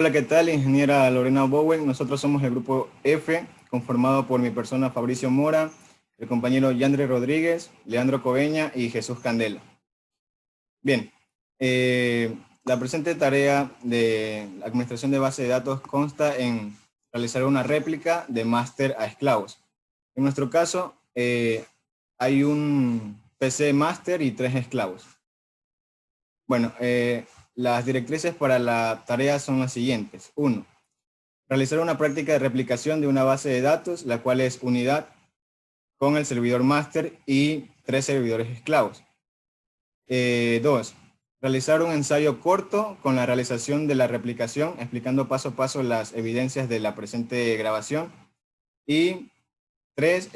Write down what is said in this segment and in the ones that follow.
Hola, ¿qué tal, ingeniera Lorena Bowen? Nosotros somos el grupo F, conformado por mi persona Fabricio Mora, el compañero Yandre Rodríguez, Leandro Coveña y Jesús Candela. Bien, la presente tarea de la administración de base de datos consta en realizar una réplica de máster a esclavos. En nuestro caso, hay un PC máster y 3 esclavos. Bueno, las directrices para la tarea son las siguientes. 1. Realizar una práctica de replicación de una base de datos, la cual es unidad con el servidor máster y 3 servidores esclavos. 2. Realizar un ensayo corto con la realización de la replicación, explicando paso a paso las evidencias de la presente grabación. Y 3.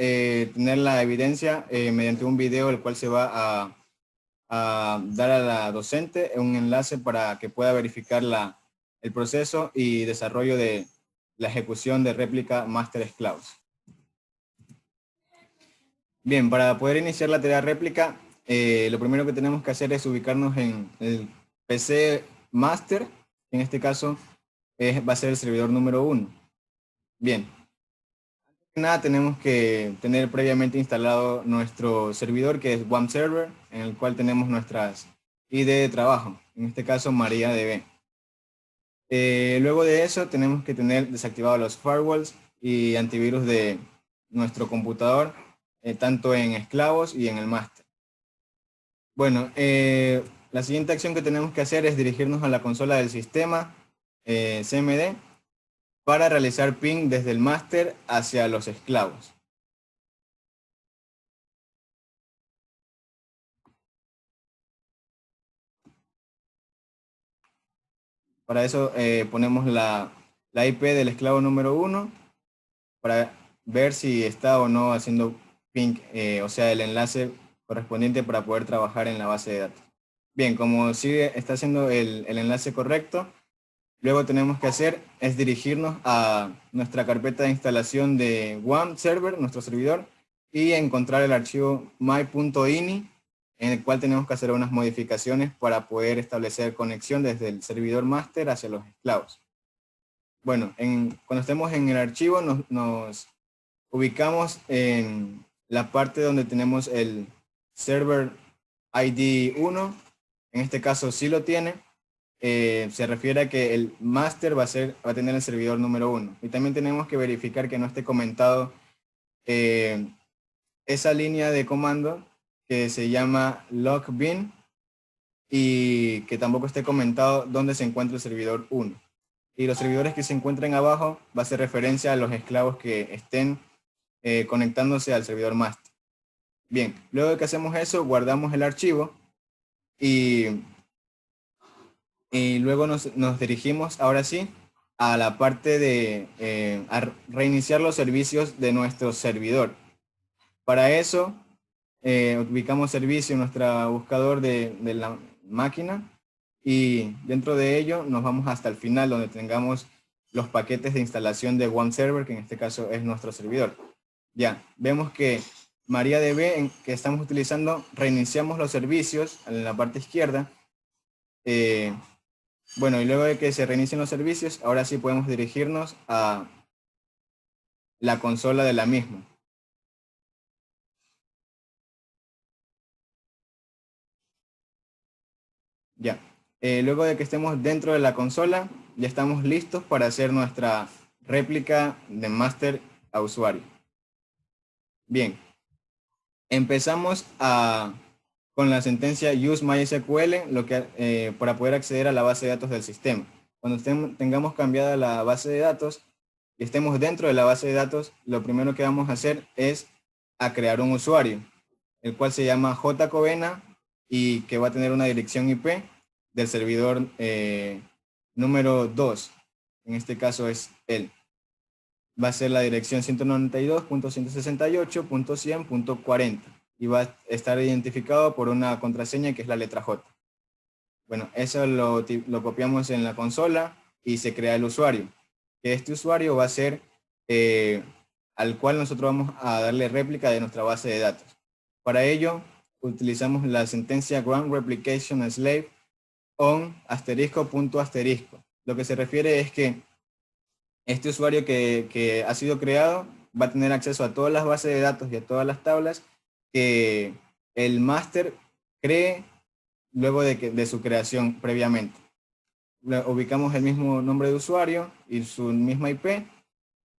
Tener la evidencia mediante un video, el cual se va a dar a la docente un enlace para que pueda verificar el proceso y desarrollo de la ejecución de réplica máster esclavos. Bien, para poder iniciar la tarea réplica, lo primero que tenemos que hacer es ubicarnos en el PC master, en este caso va a ser el servidor número 1. Bien, antes que nada tenemos que tener previamente instalado nuestro servidor, que es WAMP Server, en el cual tenemos nuestras ID de trabajo, en este caso MariaDB. Luego de eso tenemos que tener desactivados los firewalls y antivirus de nuestro computador, tanto en esclavos y en el máster. Bueno, la siguiente acción que tenemos que hacer es dirigirnos a la consola del sistema CMD para realizar ping desde el máster hacia los esclavos. Para eso ponemos la IP del esclavo número 1 para ver si está o no haciendo ping, o sea, el enlace correspondiente para poder trabajar en la base de datos. Bien, como está haciendo el enlace correcto, luego tenemos que hacer es dirigirnos a nuestra carpeta de instalación de WAMP Server, nuestro servidor, y encontrar el archivo my.ini, en el cual tenemos que hacer unas modificaciones para poder establecer conexión desde el servidor máster hacia los esclavos. Bueno, cuando estemos en el archivo nos ubicamos en la parte donde tenemos el server ID 1, en este caso sí lo tiene, se refiere a que el master va a tener el servidor número 1. Y también tenemos que verificar que no esté comentado esa línea de comando que se llama logbin y que tampoco esté comentado dónde se encuentra el servidor 1. Y los servidores que se encuentren abajo va a ser referencia a los esclavos que estén conectándose al servidor master. Bien, luego de que hacemos eso, guardamos el archivo y luego nos dirigimos ahora sí a la parte de a reiniciar los servicios de nuestro servidor. Para eso ubicamos servicio en nuestro buscador de la máquina y dentro de ello nos vamos hasta el final donde tengamos los paquetes de instalación de WAMP Server, que en este caso es nuestro servidor. Ya, vemos que MariaDB que estamos utilizando, reiniciamos los servicios en la parte izquierda. Bueno, y luego de que se reinicien los servicios, ahora sí podemos dirigirnos a la consola de la misma. Ya, luego de que estemos dentro de la consola, ya estamos listos para hacer nuestra réplica de máster a usuario. Bien, empezamos con la sentencia use MySQL para poder acceder a la base de datos del sistema. Cuando tengamos cambiada la base de datos y estemos dentro de la base de datos, lo primero que vamos a hacer es crear un usuario, el cual se llama jcovena y que va a tener una dirección IP del servidor número 2. En este caso es él. Va a ser la dirección 192.168.100.40 y va a estar identificado por una contraseña que es la letra J. Bueno, eso lo copiamos en la consola y se crea el usuario. Este usuario va a ser al cual nosotros vamos a darle réplica de nuestra base de datos. Para ello, utilizamos la sentencia ground replication slave on ***. Lo que se refiere es que este usuario que ha sido creado va a tener acceso a todas las bases de datos y a todas las tablas que el máster cree luego de su creación previamente. Ubicamos el mismo nombre de usuario y su misma IP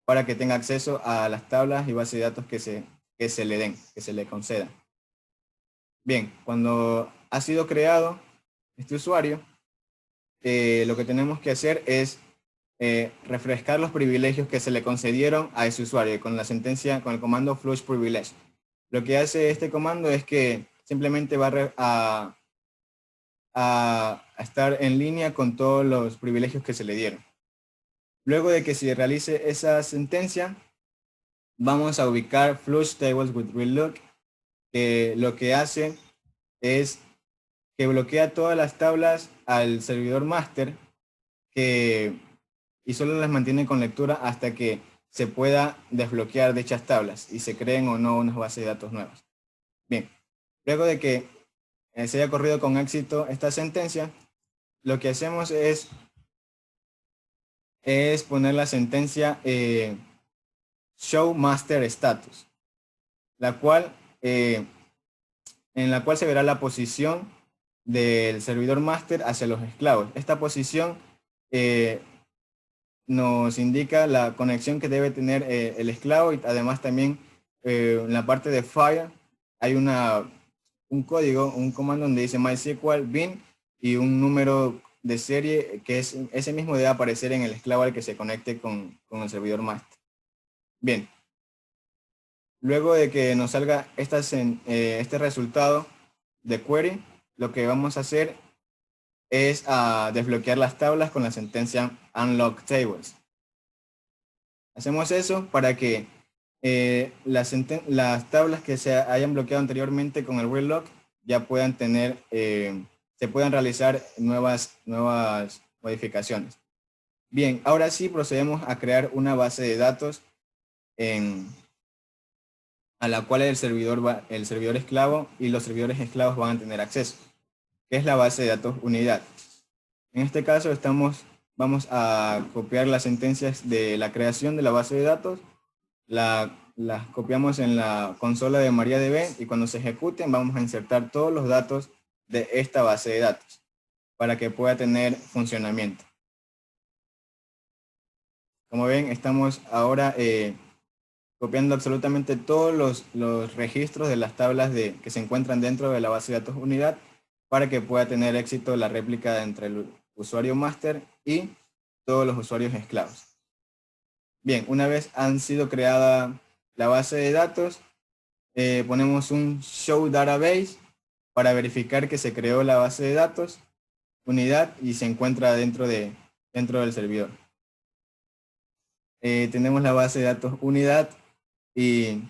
para que tenga acceso a las tablas y bases de datos que se le den, que se le concedan. Bien, cuando ha sido creado este usuario, lo que tenemos que hacer es refrescar los privilegios que se le concedieron a ese usuario con la sentencia, con el comando flush privilege. Lo que hace este comando es que simplemente va a estar en línea con todos los privilegios que se le dieron. Luego de que se realice esa sentencia, vamos a ubicar flush tables with real look, que lo que hace es que bloquea todas las tablas al servidor master y solo las mantiene con lectura hasta que se pueda desbloquear dichas tablas y se creen o no unas bases de datos nuevas. Bien, luego de que se haya corrido con éxito esta sentencia, lo que hacemos es poner la sentencia show master status, en la cual se verá la posición del servidor master hacia los esclavos. Esta posición nos indica la conexión que debe tener el esclavo y además también en la parte de Fire hay un código, un comando donde dice MySQL bin y un número de serie que ese mismo debe aparecer en el esclavo al que se conecte con el servidor master. Bien, luego de que nos salga este resultado de query, lo que vamos a hacer es desbloquear las tablas con la sentencia unlock tables. Hacemos eso para que las tablas que se hayan bloqueado anteriormente con el real lock ya puedan tener, se puedan realizar nuevas modificaciones. Bien, ahora sí procedemos a crear una base de datos a la cual el servidor esclavo y los servidores esclavos van a tener acceso, que es la base de datos unidad. En este caso vamos a copiar las sentencias de la creación de la base de datos, las copiamos en la consola de MariaDB y cuando se ejecuten vamos a insertar todos los datos de esta base de datos para que pueda tener funcionamiento. Como ven, estamos ahora copiando absolutamente todos los registros de las tablas que se encuentran dentro de la base de datos unidad para que pueda tener éxito la réplica entre el usuario master y todos los usuarios esclavos. Bien, una vez han sido creada la base de datos, ponemos un show database para verificar que se creó la base de datos unidad y se encuentra dentro del servidor. Tenemos la base de datos unidad y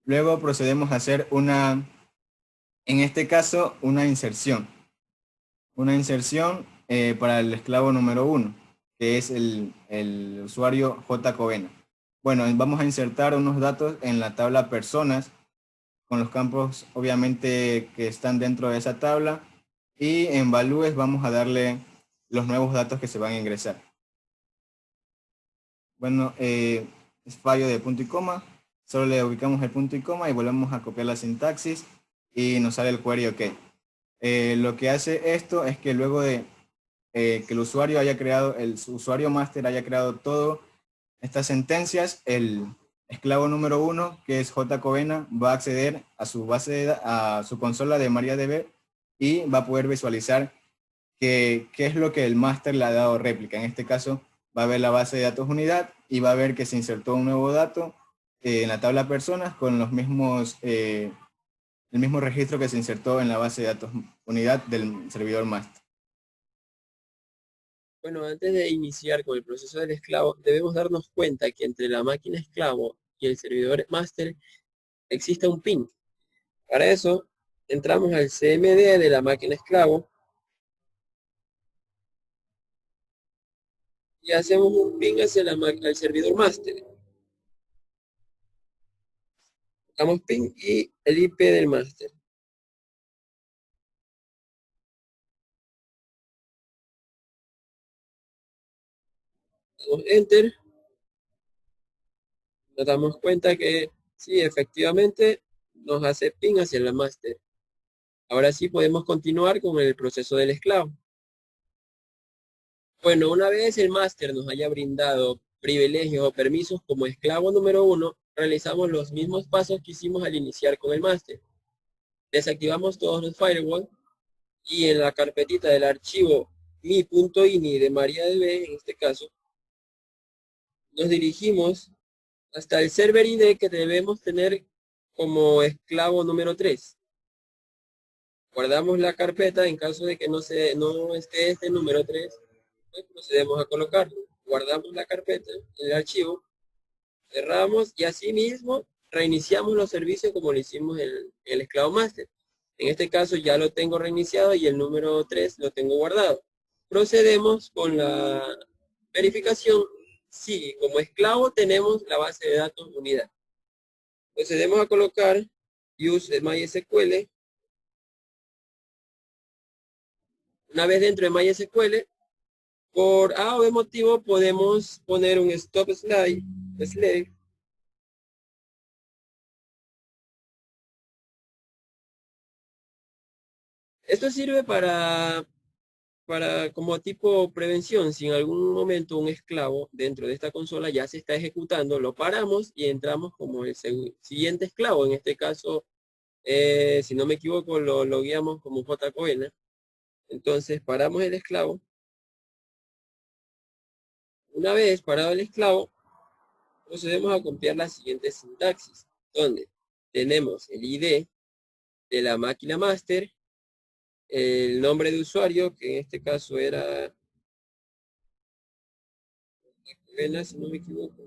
luego procedemos a hacer en este caso, una inserción. Una inserción para el esclavo número 1, que es el usuario J. Covena. Bueno, vamos a insertar unos datos en la tabla personas, con los campos obviamente que están dentro de esa tabla, y en values vamos a darle los nuevos datos que se van a ingresar. Bueno, es fallo de punto y coma, solo le ubicamos el punto y coma y volvemos a copiar la sintaxis y nos sale el query OK. Lo que hace esto es que luego de que el usuario master haya creado todas estas sentencias, el esclavo número 1, que es J. Covena, va a acceder a su consola de MariaDB y va a poder visualizar qué es lo que el master le ha dado réplica. En este caso, va a ver la base de datos unidad y va a ver que se insertó un nuevo dato en la tabla personas con el mismo registro que se insertó en la base de datos unidad del servidor master. Bueno, antes de iniciar con el proceso del esclavo, debemos darnos cuenta que entre la máquina esclavo y el servidor master existe un pin. Para eso, entramos al CMD de la máquina esclavo y hacemos un ping hacia al servidor master. Damos ping y el IP del master. Damos Enter. Nos damos cuenta que sí, efectivamente nos hace ping hacia la master. Ahora sí podemos continuar con el proceso del esclavo. Bueno, una vez el máster nos haya brindado privilegios o permisos como esclavo número 1, realizamos los mismos pasos que hicimos al iniciar con el máster. Desactivamos todos los firewalls y en la carpetita del archivo mi.ini de MariaDB, en este caso, nos dirigimos hasta el server ID que debemos tener como esclavo número 3. Guardamos la carpeta en caso de que no esté este número 3, pues procedemos a colocarlo. Guardamos la carpeta, el archivo, cerramos y asimismo reiniciamos los servicios como lo hicimos el esclavo master. En este caso ya lo tengo reiniciado y el número 3 lo tengo guardado. Procedemos con la verificación. Sí, como esclavo tenemos la base de datos unidad. Procedemos a colocar use MySQL. Una vez dentro de MySQL, por A o B motivo podemos poner un stop slide. Esto sirve para como tipo prevención. Si en algún momento un esclavo dentro de esta consola ya se está ejecutando, lo paramos y entramos como el siguiente esclavo. En este caso, si no me equivoco, lo guiamos como JCoena. Entonces paramos el esclavo. Una vez parado el esclavo, procedemos a copiar la siguiente sintaxis, donde tenemos el ID de la máquina master, el nombre de usuario, que en este caso era, si no me equivoco.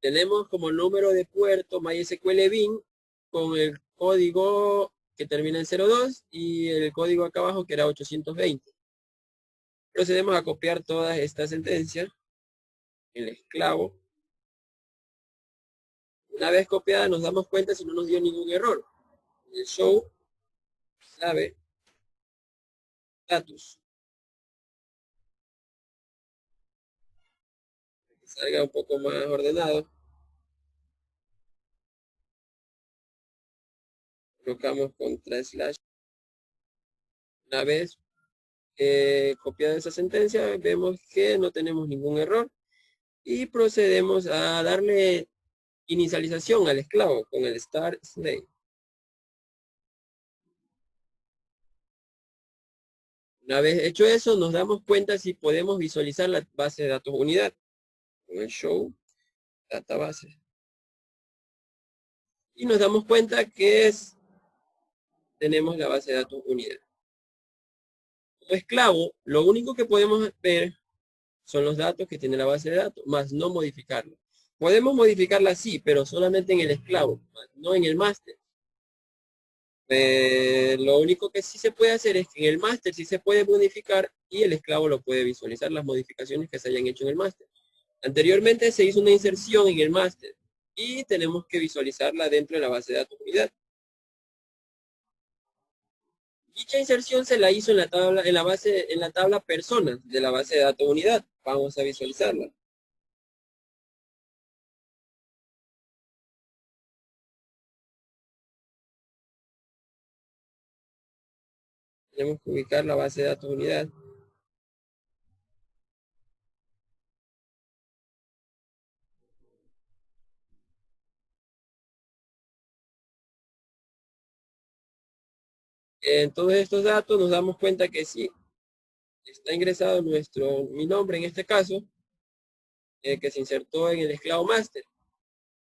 Tenemos como número de puerto MySQL bin con el código que termina en 02 y el código acá abajo que era 820. Procedemos a copiar todas estas sentencias, el esclavo. Una vez copiada nos damos cuenta si no nos dio ningún error. El show, clave, status. Que salga un poco más ordenado. Colocamos contra slash. Una vez copiada esa sentencia, vemos que no tenemos ningún error y procedemos a darle inicialización al esclavo con el start slave. Una vez hecho eso, nos damos cuenta si podemos visualizar la base de datos unidad con el show database. Y nos damos cuenta que tenemos la base de datos unidad. Como esclavo, lo único que podemos ver son los datos que tiene la base de datos, más no modificarlo. Podemos modificarla sí, pero solamente en el esclavo, no en el máster. Lo único que sí se puede hacer es que en el máster sí se puede modificar y el esclavo lo puede visualizar las modificaciones que se hayan hecho en el máster. Anteriormente se hizo una inserción en el máster y tenemos que visualizarla dentro de la base de datos unidad. Dicha inserción se la hizo en la tabla personas de la base de datos unidad. Vamos a visualizarla. Tenemos que ubicar la base de datos unidad. En todos estos datos nos damos cuenta que sí, está ingresado mi nombre en este caso, que se insertó en el esclavo master.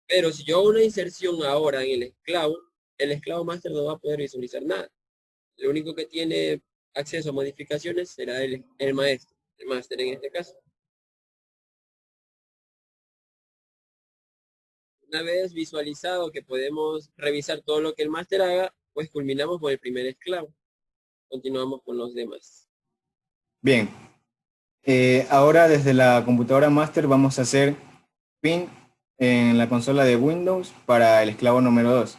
Pero si yo hago una inserción ahora en el esclavo master no va a poder visualizar nada. Lo único que tiene acceso a modificaciones será el maestro, el máster en este caso. Una vez visualizado que podemos revisar todo lo que el máster haga, pues culminamos con el primer esclavo. Continuamos con los demás. Bien. Ahora desde la computadora master vamos a hacer pin en la consola de Windows para el esclavo número 2.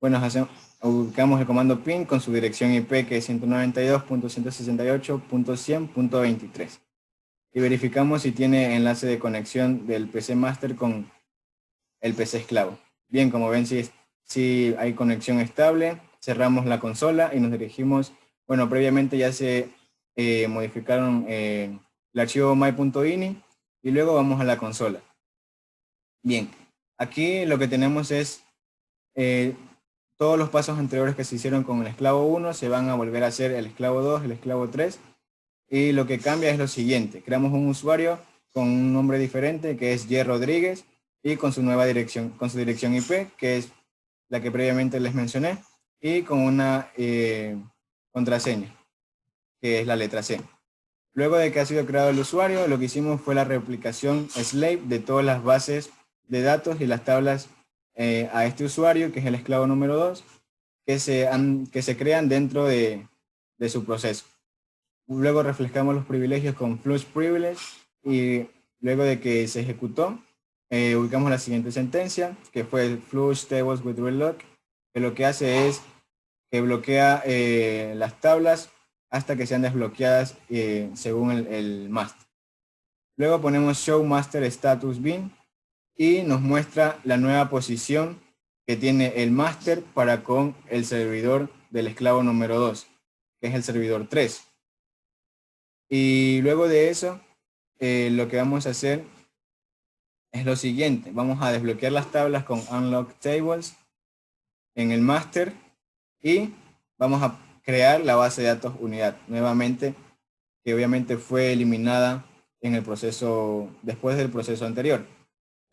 Bueno, ubicamos el comando pin con su dirección IP que es 192.168.100.23 y verificamos si tiene enlace de conexión del PC master con el PC esclavo. Bien, como ven, si hay conexión estable, cerramos la consola y nos dirigimos, bueno, previamente ya se modificaron el archivo my.ini y luego vamos a la consola. Bien, aquí lo que tenemos es todos los pasos anteriores que se hicieron con el esclavo 1 se van a volver a hacer el esclavo 2, el esclavo 3, y lo que cambia es lo siguiente: creamos un usuario con un nombre diferente que es Y Rodríguez y con su nueva dirección, con su dirección IP, que es la que previamente les mencioné, y con una contraseña, que es la letra C. Luego de que ha sido creado el usuario, lo que hicimos fue la replicación slave de todas las bases de datos y las tablas a este usuario, que es el esclavo número 2, que se crean dentro de su proceso. Luego reflejamos los privilegios con flush privilege y luego de que se ejecutó, ubicamos la siguiente sentencia, que fue el flush tables with real lock, que lo que hace es que bloquea las tablas hasta que sean desbloqueadas según el master. Luego ponemos show master status bin y nos muestra la nueva posición que tiene el master para con el servidor del esclavo número 2, que es el servidor 3. Y luego de eso, lo que vamos a hacer es lo siguiente: vamos a desbloquear las tablas con unlock tables en el master y vamos a crear la base de datos unidad nuevamente, que obviamente fue eliminada en el proceso, después del proceso anterior.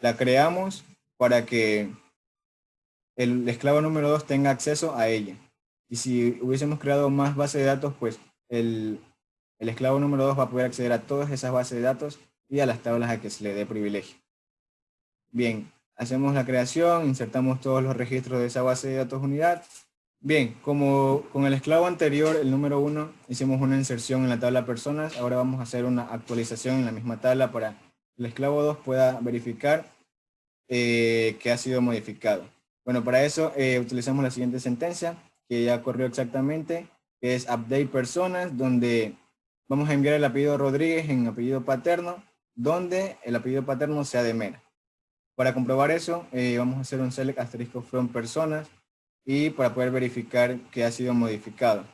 La creamos para que el esclavo número 2 tenga acceso a ella. Y si hubiésemos creado más bases de datos, pues el esclavo número 2 va a poder acceder a todas esas bases de datos y a las tablas a que se le dé privilegio. Bien, hacemos la creación, insertamos todos los registros de esa base de datos unidad. Bien, como con el esclavo anterior, el número 1, hicimos una inserción en la tabla personas, ahora vamos a hacer una actualización en la misma tabla para que el esclavo 2 pueda verificar que ha sido modificado. Bueno, para eso utilizamos la siguiente sentencia, que ya corrió exactamente, que es update personas, donde vamos a enviar el apellido Rodríguez en apellido paterno, donde el apellido paterno sea de Mera. Para comprobar eso, vamos a hacer un select asterisco from personas y para poder verificar que ha sido modificado.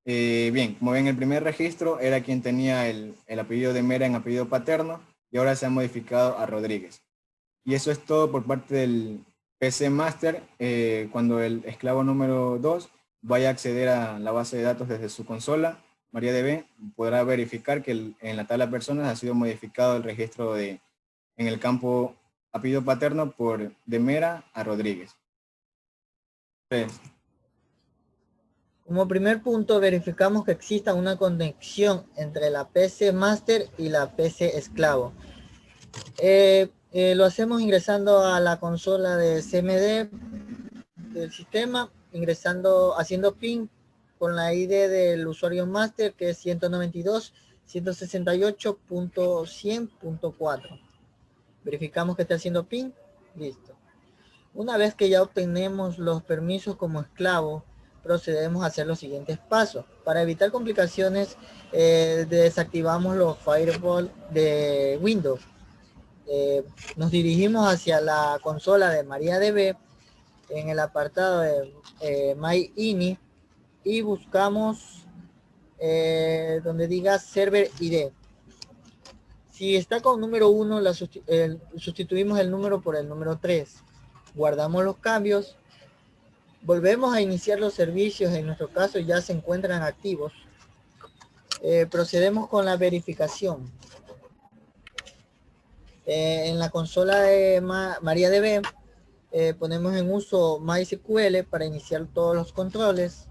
Bien, como ven, el primer registro era quien tenía el apellido de Mera en apellido paterno y ahora se ha modificado a Rodríguez. Y eso es todo por parte del PC Master. Cuando el esclavo número 2 vaya a acceder a la base de datos desde su consola, MariaDB podrá verificar que en la tabla personas ha sido modificado el registro en el campo apellido paterno de Mera a Rodríguez. Como primer punto, verificamos que exista una conexión entre la PC Master y la PC esclavo. Lo hacemos ingresando a la consola de CMD del sistema, haciendo ping con la ID del usuario master, que es 192.168.100.4. Verificamos que está haciendo ping. Listo. Una vez que ya obtenemos los permisos como esclavo, procedemos a hacer los siguientes pasos. Para evitar complicaciones, desactivamos los firewall de Windows. Nos dirigimos hacia la consola de MariaDB en el apartado de myini y buscamos donde diga server ID. Si está con número 1, sustituimos el número por el número 3. Guardamos los cambios. Volvemos a iniciar los servicios. En nuestro caso ya se encuentran activos. Procedemos con la verificación. En la consola de MariaDB ponemos en uso MySQL para iniciar todos los controles.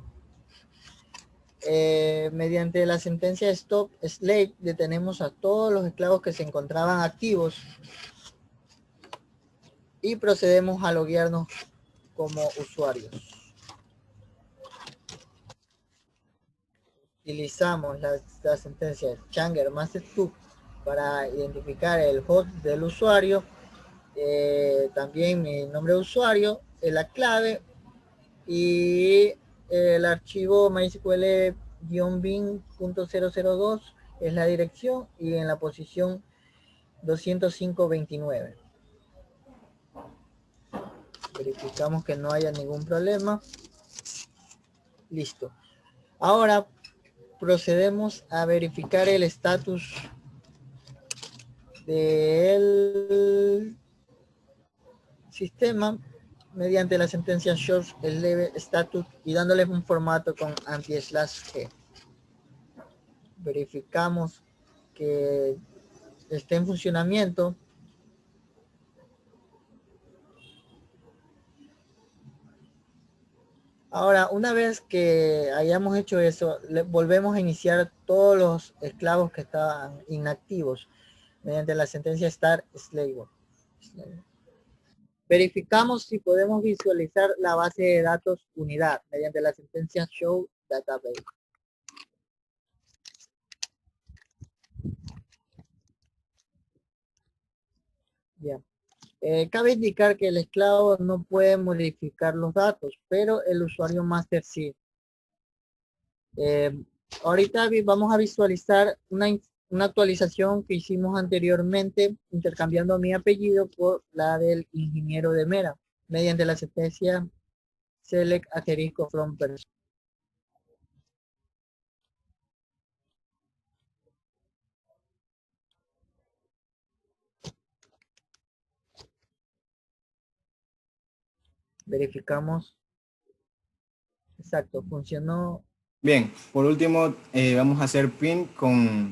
Mediante la sentencia stop slave detenemos a todos los esclavos que se encontraban activos y procedemos a loguearnos como usuarios. Utilizamos la sentencia changer master2 para identificar el host del usuario, también mi nombre de usuario, la clave y el archivo mysql-bin.002 es la dirección y en la posición 205.29. Verificamos que no haya ningún problema. Listo. Ahora procedemos a verificar el estatus del sistema mediante la sentencia show slave status y dándole un formato con anti/g. Verificamos que esté en funcionamiento. Ahora, una vez que hayamos hecho eso, volvemos a iniciar todos los esclavos que estaban inactivos mediante la sentencia start slave. Verificamos si podemos visualizar la base de datos unidad mediante la sentencia show database. Bien. Cabe indicar que el esclavo no puede modificar los datos, pero el usuario master sí. Ahorita vamos a visualizar una actualización que hicimos anteriormente, intercambiando mi apellido por la del ingeniero de Mera, mediante la sentencia select asterisco from person. Verificamos. Exacto, funcionó. Bien, por último vamos a hacer pin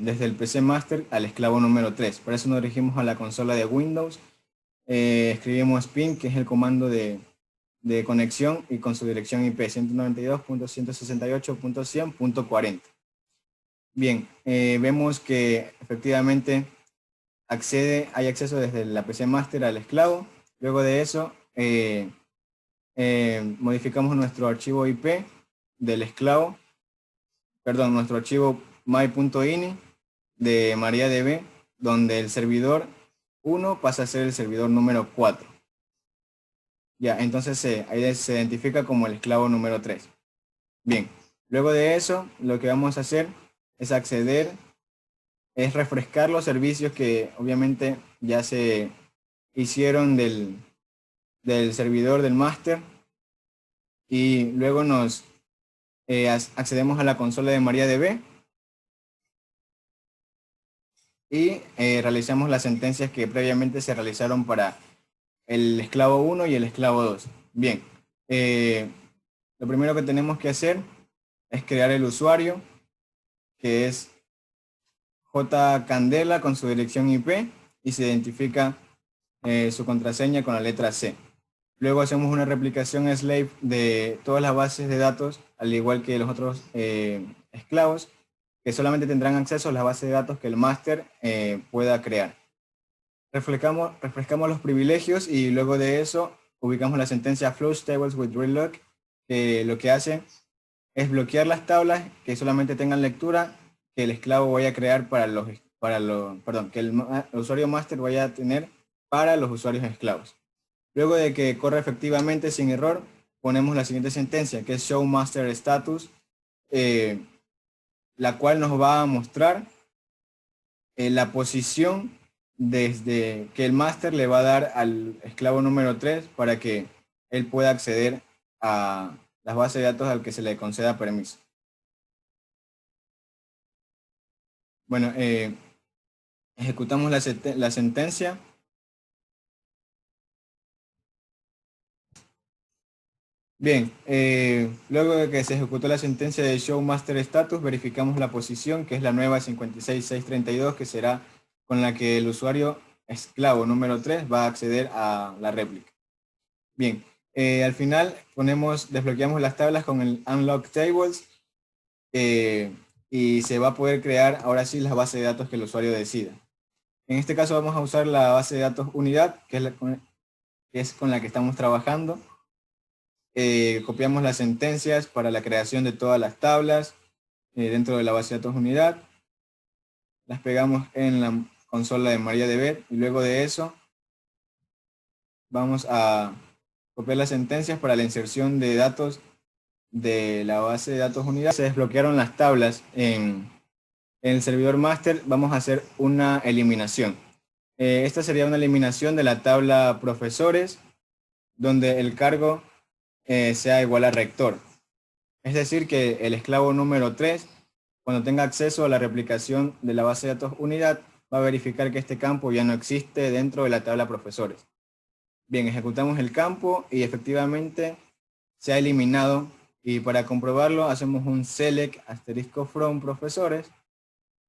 desde el PC Master al esclavo número 3. Para eso nos dirigimos a la consola de Windows. Escribimos pin, que es el comando de conexión, y con su dirección IP 192.168.100.40. Bien, vemos que efectivamente hay acceso desde la PC Master al esclavo. Luego de eso modificamos nuestro archivo IP del esclavo, perdón, nuestro archivo my.ini de MariaDB, donde el servidor 1 pasa a ser el servidor número 4. Ya, entonces ahí se identifica como el esclavo número 3. Bien, luego de eso, lo que vamos a hacer es refrescar los servicios que obviamente ya se hicieron del servidor del máster, y luego nos accedemos a la consola de MariaDB y realizamos las sentencias que previamente se realizaron para el esclavo 1 y el esclavo 2. Bien, lo primero que tenemos que hacer es crear el usuario, que es jcandela con su dirección IP, y se identifica su contraseña con la letra C. Luego hacemos una replicación slave de todas las bases de datos, al igual que los otros esclavos, que solamente tendrán acceso a las bases de datos que el máster pueda crear. Refrescamos los privilegios y luego de eso ubicamos la sentencia flush tables with relock, que lo que hace es bloquear las tablas que solamente tengan lectura que el esclavo vaya a crear que el usuario máster vaya a tener para los usuarios esclavos. Luego de que corra efectivamente sin error, ponemos la siguiente sentencia, que es show master status, la cual nos va a mostrar la posición desde que el máster le va a dar al esclavo número 3 para que él pueda acceder a las bases de datos al que se le conceda permiso. Bueno, ejecutamos la sentencia. Bien, luego de que se ejecutó la sentencia de show master status, verificamos la posición, que es la nueva 56.632, que será con la que el usuario esclavo número 3 va a acceder a la réplica. Bien, al final desbloqueamos las tablas con el unlock tables, y se va a poder crear ahora sí las bases de datos que el usuario decida. En este caso vamos a usar la base de datos unidad, que es con la que estamos trabajando. Copiamos las sentencias para la creación de todas las tablas dentro de la base de datos unidad. Las pegamos en la consola de MariaDB y luego de eso vamos a copiar las sentencias para la inserción de datos de la base de datos unidad. Se desbloquearon las tablas en el servidor master. Vamos a hacer una eliminación. Esta sería una eliminación de la tabla profesores, donde el cargo sea igual a rector. Es decir, que el esclavo número 3, cuando tenga acceso a la replicación de la base de datos unidad, va a verificar que este campo ya no existe dentro de la tabla profesores. Bien, ejecutamos el campo y efectivamente se ha eliminado. Y para comprobarlo hacemos un select *from profesores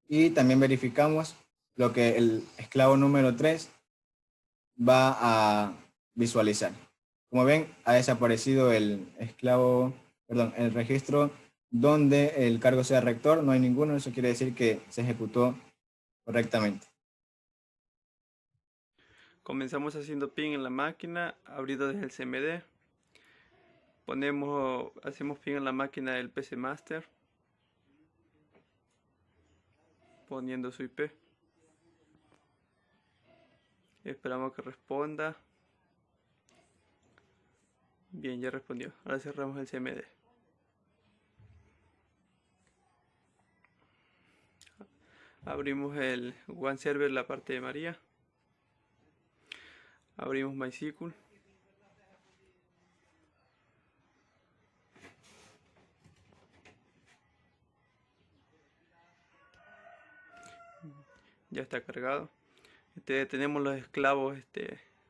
y también verificamos lo que el esclavo número 3 va a visualizar. Como ven, ha desaparecido el registro donde el cargo sea rector. No hay ninguno, eso quiere decir que se ejecutó correctamente. Comenzamos haciendo ping en la máquina, abrido desde el CMD. Hacemos ping en la máquina del PC Master, poniendo su IP. Esperamos que responda. Bien, ya respondió. Ahora cerramos el CMD. Abrimos el One Server, la parte de María. Abrimos MySQL. Ya está cargado. Tenemos los esclavos.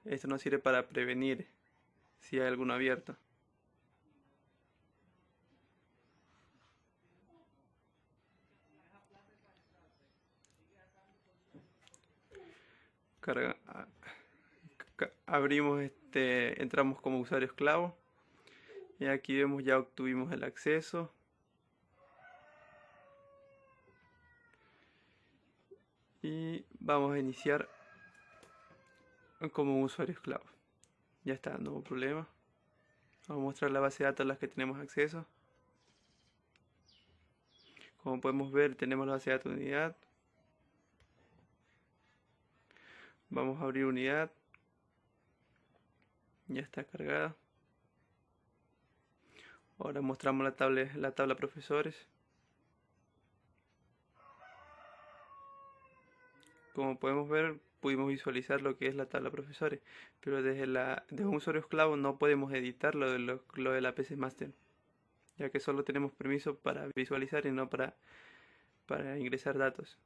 Esto nos sirve para prevenir si hay alguno abierto. Abrimos entramos como usuario esclavo y aquí vemos ya obtuvimos el acceso. Y vamos a iniciar como usuario esclavo. Ya está, no hubo problema. Vamos a mostrar la base de datos a las que tenemos acceso. Como podemos ver, tenemos la base de datos de unidad. Vamos a abrir unidad. Ya está cargada. Ahora mostramos la tabla profesores. Como podemos ver, pudimos visualizar lo que es la tabla profesores, pero desde un usuario esclavo no podemos editar lo de la PC Master, ya que solo tenemos permiso para visualizar y no para ingresar datos.